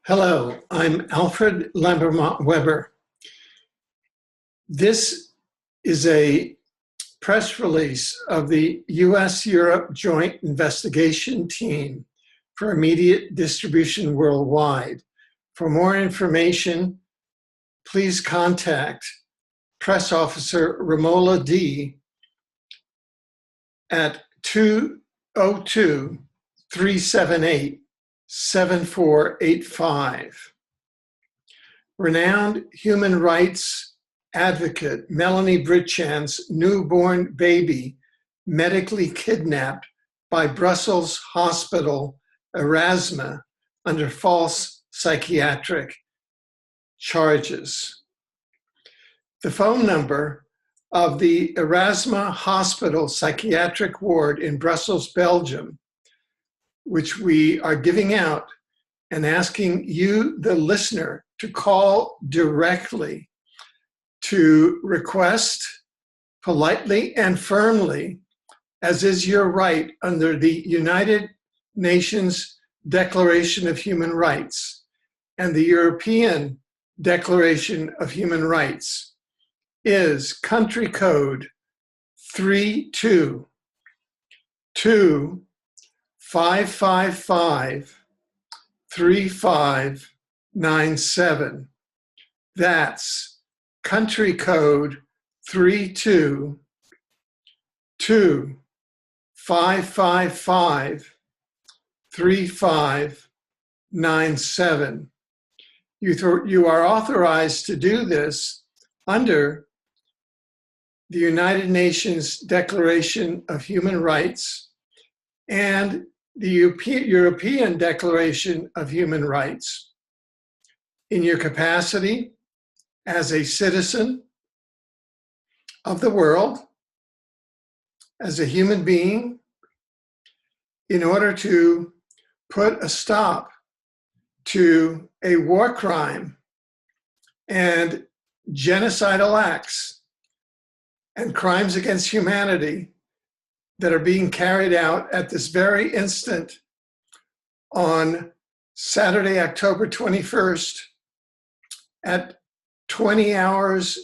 Hello, I'm Alfred Lambermont-Weber. This is a press release of the US-Europe Joint Investigation Team for immediate distribution worldwide. For more information, please contact Press Officer Romola D at 202-378-7485. Renowned human rights advocate Melanie Vritschan's newborn baby medically kidnapped by Brussels hospital Erasme under false psychiatric charges. The phone number of the Erasme Hospital psychiatric ward in Brussels, Belgium, which we are giving out and asking you, the listener, to call directly to request politely and firmly, as is your right under the United Nations Declaration of Human Rights and the European Declaration of Human Rights, is country code 322-555-3597. That's country code 322-555-3597. You are authorized to do this under the United Nations Declaration of Human Rights and the European Declaration of Human Rights in your capacity as a citizen of the world, as a human being, in order to put a stop to a war crime and genocidal acts and crimes against humanity that are being carried out at this very instant on Saturday, October 21st at 20 hours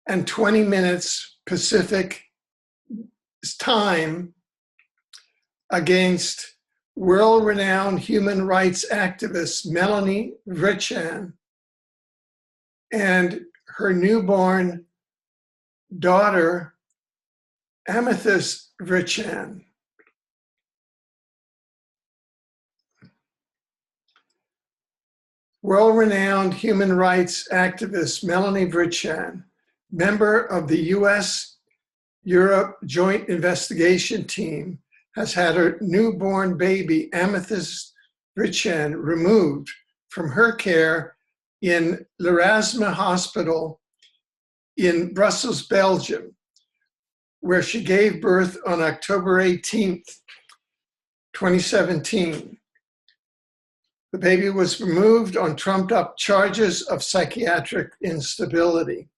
and 20 minutes Pacific time against world-renowned human rights activist Melanie Vritschan and her newborn daughter, Amethyst Vritschan. World-renowned human rights activist Melanie Vritschan, member of the US-Europe Joint Investigation Team, has had her newborn baby, Amethyst Vritschan, removed from her care in Erasme Hospital in Brussels, Belgium, where she gave birth on October 18th, 2017. The baby was removed on trumped-up charges of psychiatric instability.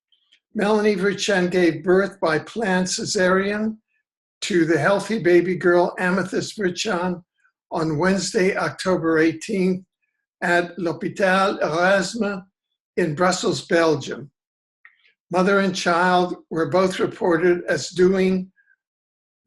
Melanie Vritschan gave birth by planned cesarean to the healthy baby girl Amethyst Vritschan on Wednesday, October 18th at l'Hôpital Erasme in Brussels, Belgium. Mother and child were both reported as doing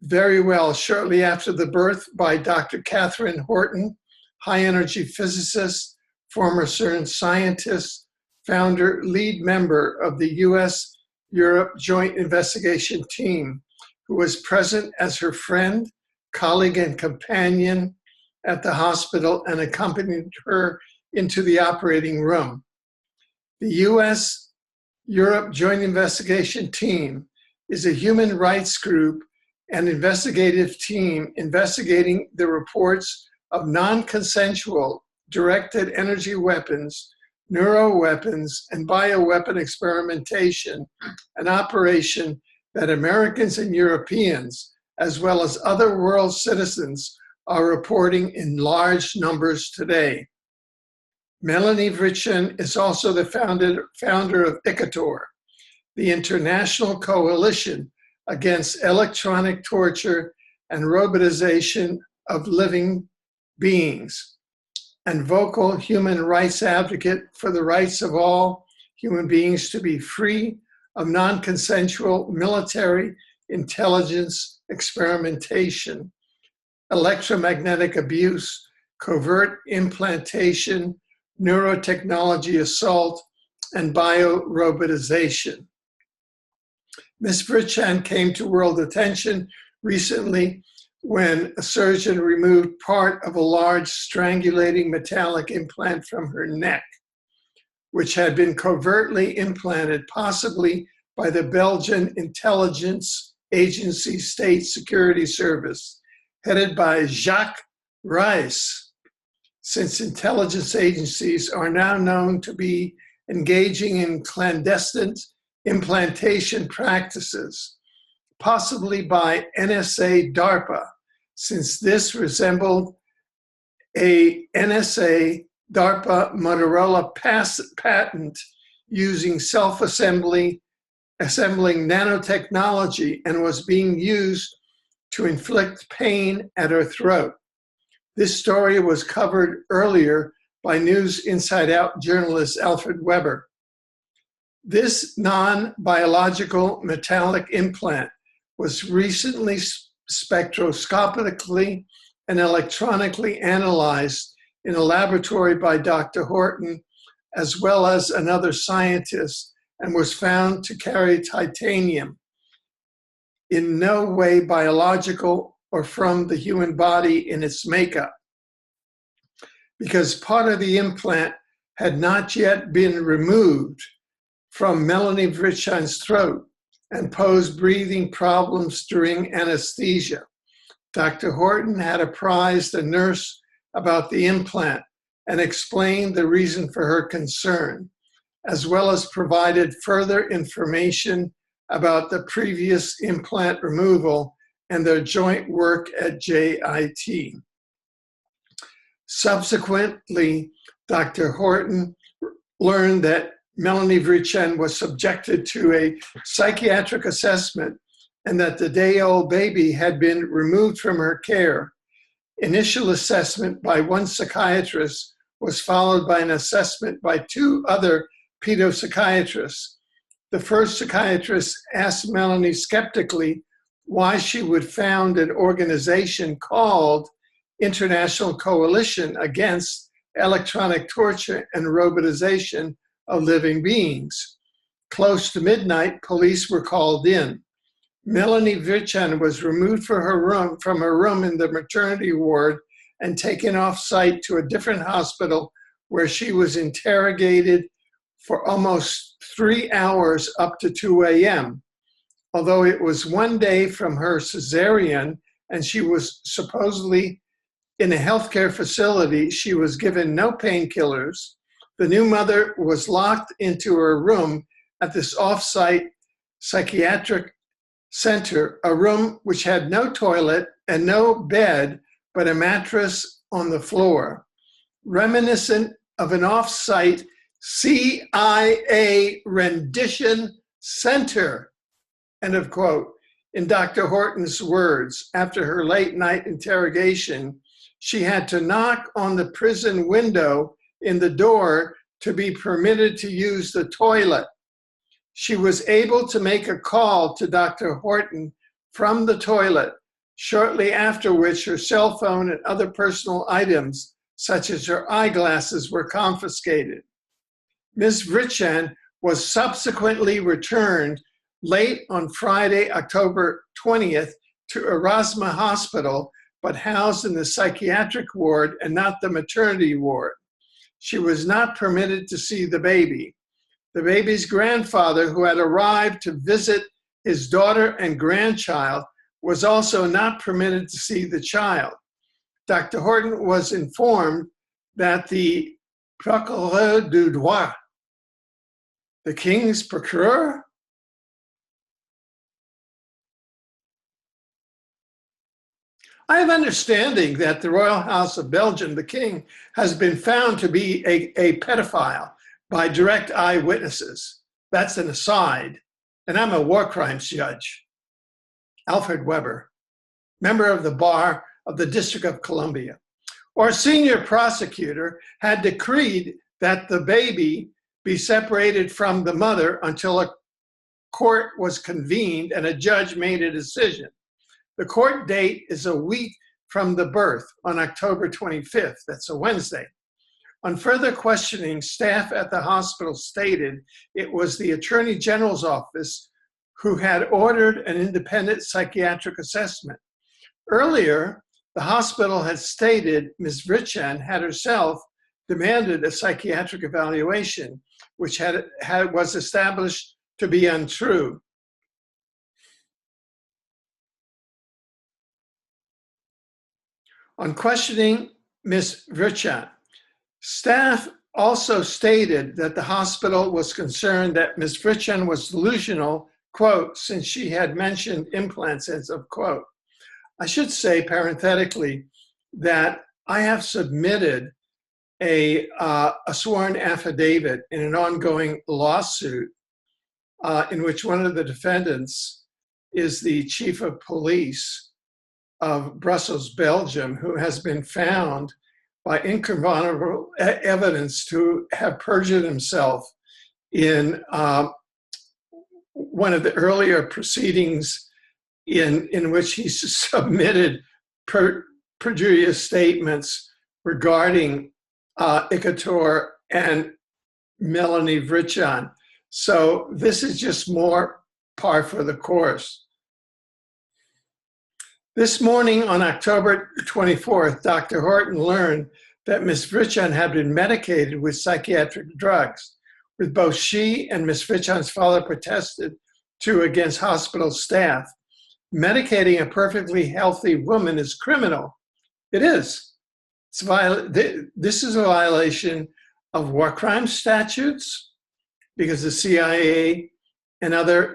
very well shortly after the birth by Dr. Catherine Horton, high-energy physicist, former CERN scientist, founder, lead member of the US-Europe Joint Investigation Team, who was present as her friend, colleague, and companion at the hospital and accompanied her into the operating room. The US-Europe Joint Investigation Team is a human rights group and investigative team investigating the reports of non-consensual directed energy weapons, neuroweapons, and bioweapon experimentation, an operation that Americans and Europeans, as well as other world citizens, are reporting in large numbers today. Melanie Vritschan is also the founder of ICATOR, the International Coalition Against Electronic Torture and Robotization of Living Beings, and vocal human rights advocate for the rights of all human beings to be free of non-consensual military intelligence experimentation, electromagnetic abuse, covert implantation, neurotechnology assault, and biorobotization. Ms. Vritschan came to world attention recently when a surgeon removed part of a large strangulating metallic implant from her neck, which had been covertly implanted, possibly by the Belgian intelligence agency State Security Service, headed by Jacques Rice, since intelligence agencies are now known to be engaging in clandestine implantation practices, possibly by NSA DARPA, since this resembled a NSA DARPA Motorola patent using assembling nanotechnology and was being used to inflict pain at her throat. This story was covered earlier by News Inside Out journalist Alfred Weber. This non-biological metallic implant was recently spectroscopically and electronically analyzed in a laboratory by Dr. Horton, as well as another scientist, and was found to carry titanium, in no way biological or from the human body in its makeup, because part of the implant had not yet been removed from Melanie Vritschan's throat and posed breathing problems during anesthesia. Dr. Horton had apprised the nurse about the implant and explained the reason for her concern, as well as provided further information about the previous implant removal and their joint work at JIT. Subsequently, Dr. Horton learned that Melanie Vritschan was subjected to a psychiatric assessment and that the day-old baby had been removed from her care. Initial assessment by one psychiatrist was followed by an assessment by two other pedopsychiatrists. The first psychiatrist asked Melanie skeptically why she would found an organization called International Coalition Against Electronic Torture and Robotization of Living Beings. Close to midnight, police were called in. Melanie Vritschan was removed from her room in the maternity ward and taken off-site to a different hospital where she was interrogated for almost 3 hours up to 2 a.m. Although it was one day from her cesarean and she was supposedly in a healthcare facility, she was given no painkillers. The new mother was locked into her room at this off-site psychiatric center, a room which had no toilet and no bed, but a mattress on the floor, reminiscent of an off-site CIA rendition center, end of quote. In Dr. Horton's words, after her late night interrogation, she had to knock on the prison window in the door to be permitted to use the toilet. She was able to make a call to Dr. Horton from the toilet, shortly after which her cell phone and other personal items, such as her eyeglasses, were confiscated. Ms. Vritschan was subsequently returned late on Friday, October 20th, to Erasme Hospital, but housed in the psychiatric ward and not the maternity ward. She was not permitted to see the baby. The baby's grandfather, who had arrived to visit his daughter and grandchild, was also not permitted to see the child. Dr. Horton was informed that the procureur du roi, the king's procureur, I have understanding that the Royal House of Belgium, the king, has been found to be a pedophile by direct eyewitnesses. That's an aside. And I'm a war crimes judge. Alfred Weber, member of the Bar of the District of Columbia. or senior prosecutor had decreed that the baby be separated from the mother until a court was convened and a judge made a decision. The court date is a week from the birth, on October 25th. That's a Wednesday. On further questioning, staff at the hospital stated it was the Attorney General's office who had ordered an independent psychiatric assessment. Earlier, the hospital had stated Ms. Vritschan had herself demanded a psychiatric evaluation, which was established to be untrue. On questioning Ms. Vritschan, staff also stated that the hospital was concerned that Ms. Vritschan was delusional, quote, since she had mentioned implants, as of quote. I should say parenthetically that I have submitted a sworn affidavit in an ongoing lawsuit in which one of the defendants is the chief of police of Brussels, Belgium, who has been found by incontrovertible evidence to have perjured himself in one of the earlier proceedings in which he submitted perjurious statements regarding ICATOR and Melanie Vritschan. So this is just more par for the course. This morning on October 24th, Dr. Horton learned that Ms. Vritschan had been medicated with psychiatric drugs, with both she and Ms. Vritschan's father protested to against hospital staff. Medicating a perfectly healthy woman is criminal. It is. This is a violation of war crime statutes because the CIA and other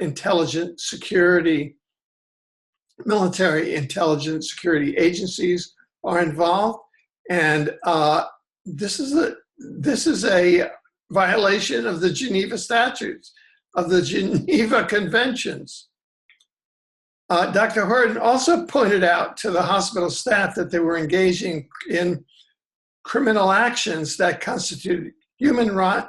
military intelligence security agencies are involved, and this is a violation of the Geneva Statutes, of the Geneva Conventions. Dr. Horton also pointed out to the hospital staff that they were engaging in criminal actions that constitute human rights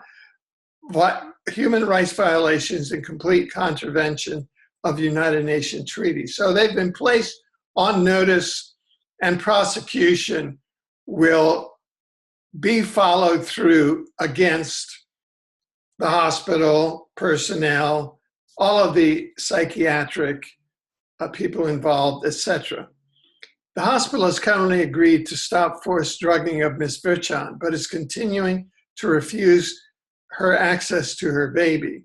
violations and complete contravention of United Nations treaties. So they've been placed on notice, and prosecution will be followed through against the hospital personnel, all of the psychiatric people involved, etc. The hospital has currently agreed to stop forced drugging of Ms. Vritschan, but is continuing to refuse her access to her baby.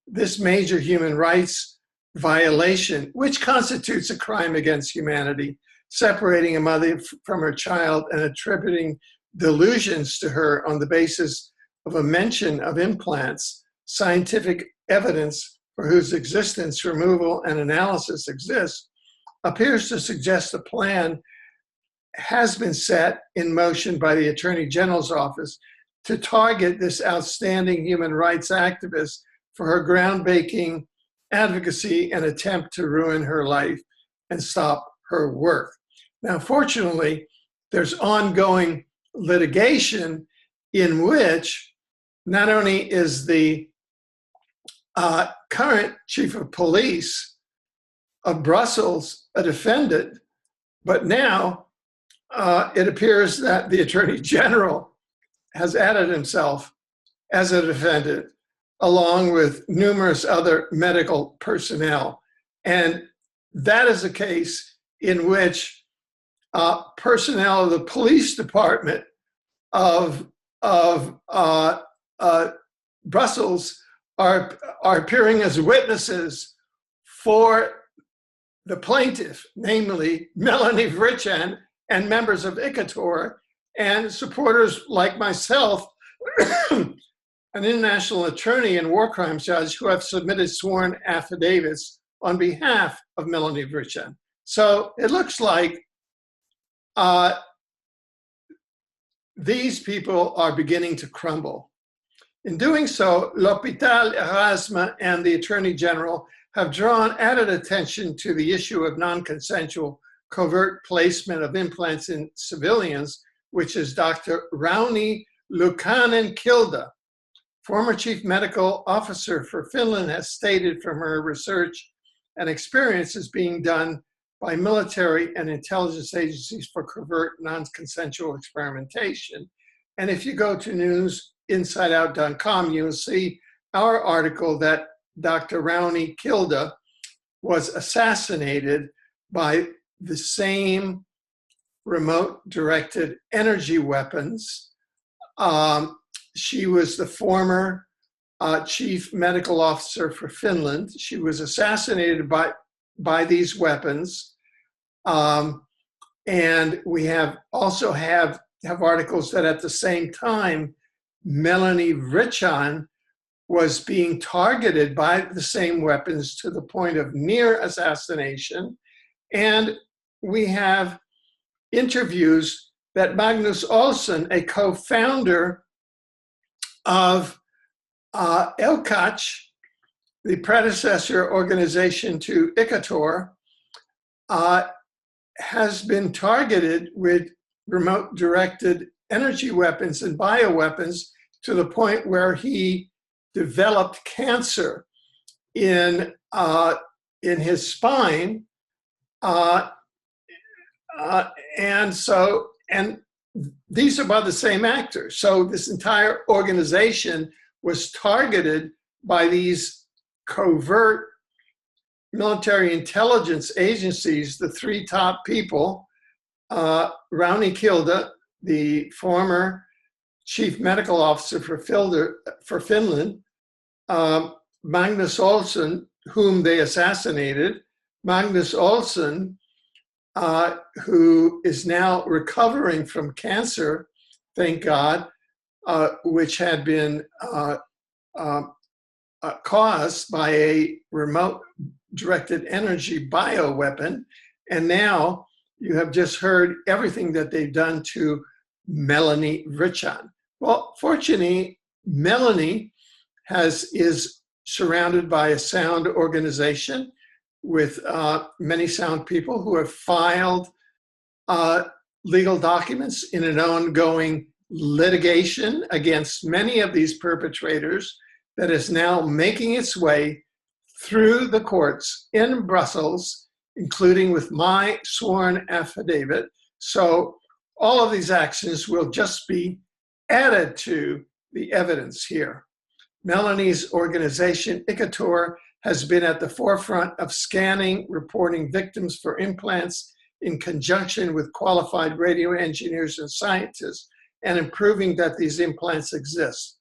This major human rights violation, which constitutes a crime against humanity, separating a mother from her child and attributing delusions to her on the basis of a mention of implants, scientific evidence for whose existence, removal, and analysis exists, appears to suggest a plan has been set in motion by the Attorney General's office to target this outstanding human rights activist for her groundbreaking advocacy and attempt to ruin her life and stop her work. Now, fortunately, there's ongoing litigation in which not only is the current chief of police of Brussels a defendant, but now it appears that the Attorney General has added himself as a defendant, along with numerous other medical personnel. And that is a case in which personnel of the police department of Brussels are appearing as witnesses for the plaintiff, namely Melanie Vritschan and members of ICATOR and supporters like myself, an international attorney and war crimes judge who have submitted sworn affidavits on behalf of Melanie Vritschan. So it looks like these people are beginning to crumble. In doing so, l'Hôpital Erasme and the Attorney General have drawn added attention to the issue of non-consensual covert placement of implants in civilians which is Dr. Rauni Luukkanen-Kilde, former chief medical officer for Finland, has stated from her research and experience is being done by military and intelligence agencies for covert non-consensual experimentation. And if you go to newsinsideout.com, you'll see our article that Dr. Rauni-Kilde was assassinated by the same remote-directed energy weapons. She was the former chief medical officer for Finland. She was assassinated by these weapons. And we also have articles that at the same time, Melanie Vritschan was being targeted by the same weapons to the point of near assassination. And we have interviews that Magnus Olsson, a co-founder of ElCach, the predecessor organization to ICATOR, has been targeted with remote-directed energy weapons and bioweapons to the point where he developed cancer in his spine, and these are by the same actors. So this entire organization was targeted by these covert military intelligence agencies. The three top people, Rauni-Kilde, the former chief medical officer for Finland, Magnus Olsson, whom they assassinated, Magnus Olsson, who is now recovering from cancer, thank God, which had been caused by a remote-directed energy bioweapon. And now you have just heard everything that they've done to Melanie Vritschan. Well, fortunately, Melanie is surrounded by a sound organization with many sound people who have filed legal documents in an ongoing litigation against many of these perpetrators that is now making its way through the courts in Brussels, including with my sworn affidavit. So all of these actions will just be added to the evidence here. Melanie's organization, ICATOR, has been at the forefront of scanning, reporting victims for implants in conjunction with qualified radio engineers and scientists, and improving that these implants exist.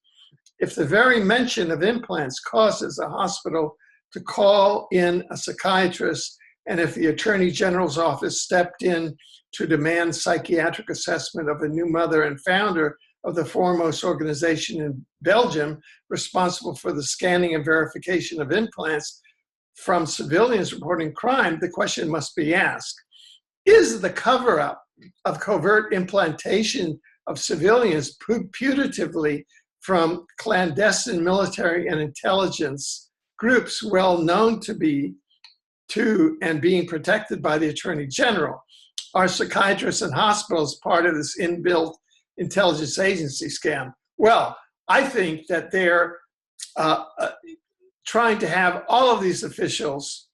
If the very mention of implants causes a hospital to call in a psychiatrist, and if the Attorney General's office stepped in to demand psychiatric assessment of a new mother and founder of the foremost organization in Belgium responsible for the scanning and verification of implants from civilians reporting crime, the question must be asked: is the cover-up of covert implantation of civilians putatively from clandestine military and intelligence groups well known to and being protected by the Attorney General? Are psychiatrists and hospitals part of this inbuilt intelligence agency scam? Well, I think that they're trying to have all of these officials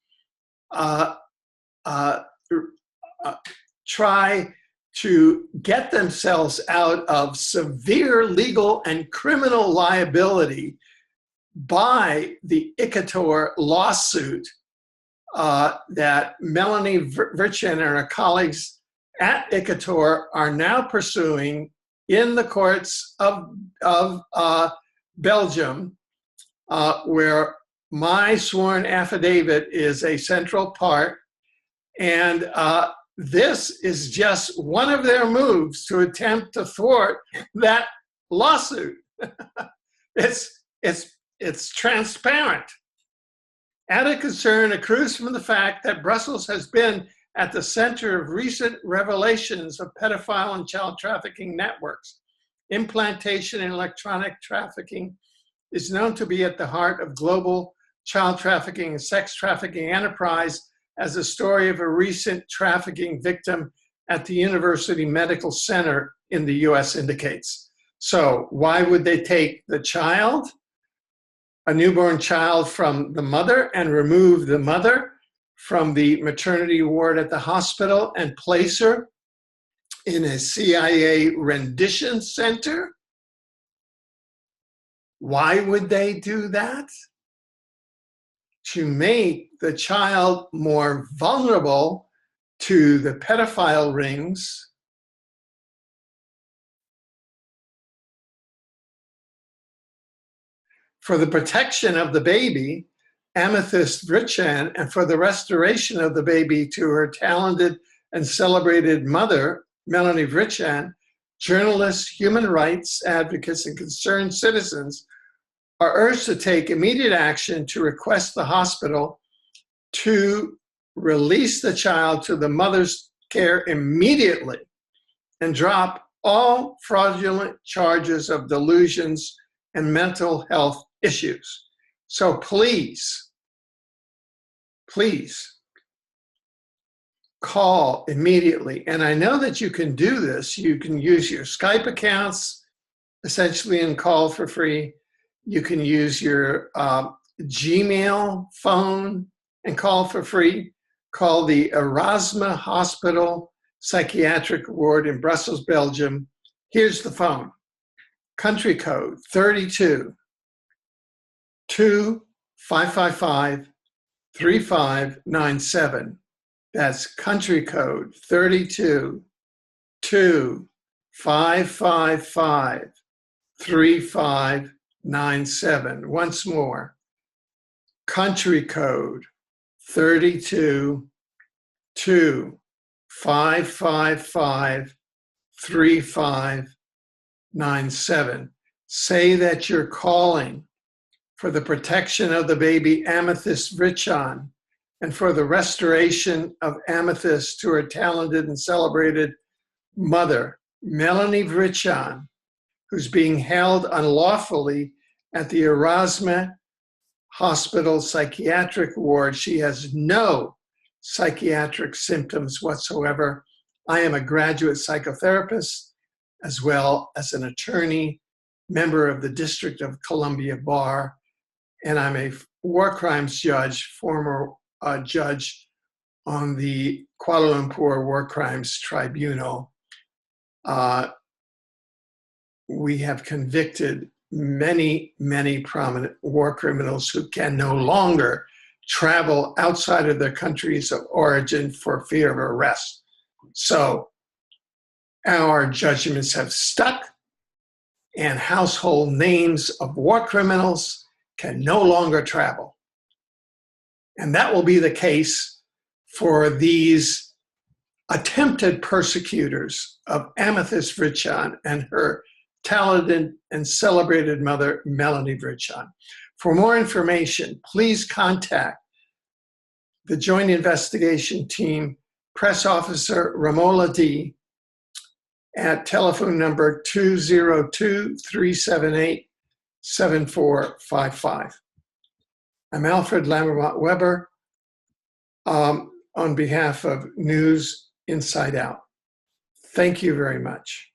try to get themselves out of severe legal and criminal liability by the ICATOR lawsuit that Melanie Vritschan and her colleagues at ICATOR are now pursuing in the courts of Belgium, where my sworn affidavit is a central part. And this is just one of their moves to attempt to thwart that lawsuit. It's transparent. Added concern accrues from the fact that Brussels has been at the center of recent revelations of pedophile and child trafficking networks. Implantation and electronic trafficking is known to be at the heart of global child trafficking and sex trafficking enterprise, as the story of a recent trafficking victim at the University Medical Center in the US indicates. So why would they take the child, a newborn child, from the mother and remove the mother from the maternity ward at the hospital and place her in a CIA rendition center? Why would they do that? To make the child more vulnerable to the pedophile rings, for the protection of the baby, Amethyst Vritschan, and for the restoration of the baby to her talented and celebrated mother, Melanie Vritschan, journalists, human rights advocates, and concerned citizens are urged to take immediate action to request the hospital to release the child to the mother's care immediately and drop all fraudulent charges of delusions and mental health issues. So please, please call immediately. And I know that you can do this. You can use your Skype accounts essentially and call for free. You can use your Gmail phone and call for free. Call the Erasme Hospital Psychiatric Ward in Brussels, Belgium. Here's the phone. Country code 32 2555 3597. That's country code 32 2555 3597. Once more, country code 32 2555 3597. Say that you're calling for the protection of the baby Amethyst Vritschan and for the restoration of Amethyst to her talented and celebrated mother, Melanie Vritschan, who's being held unlawfully at the Erasme Hospital Psychiatric Ward. She has no psychiatric symptoms whatsoever. I am a graduate psychotherapist as well as an attorney, member of the District of Columbia Bar, and I'm a war crimes judge, former judge on the Kuala Lumpur War Crimes Tribunal. We have convicted many, many prominent war criminals who can no longer travel outside of their countries of origin for fear of arrest. So our judgments have stuck, and household names of war criminals can no longer travel. And that will be the case for these attempted persecutors of Amethyst Vritschan and her talented and celebrated mother, Melanie Vritschan. For more information, please contact the Joint Investigation Team, Press Officer Ramola D. at telephone number 202-378-7455. I'm Alfred Lambermont Weber on behalf of News Inside Out. Thank you very much.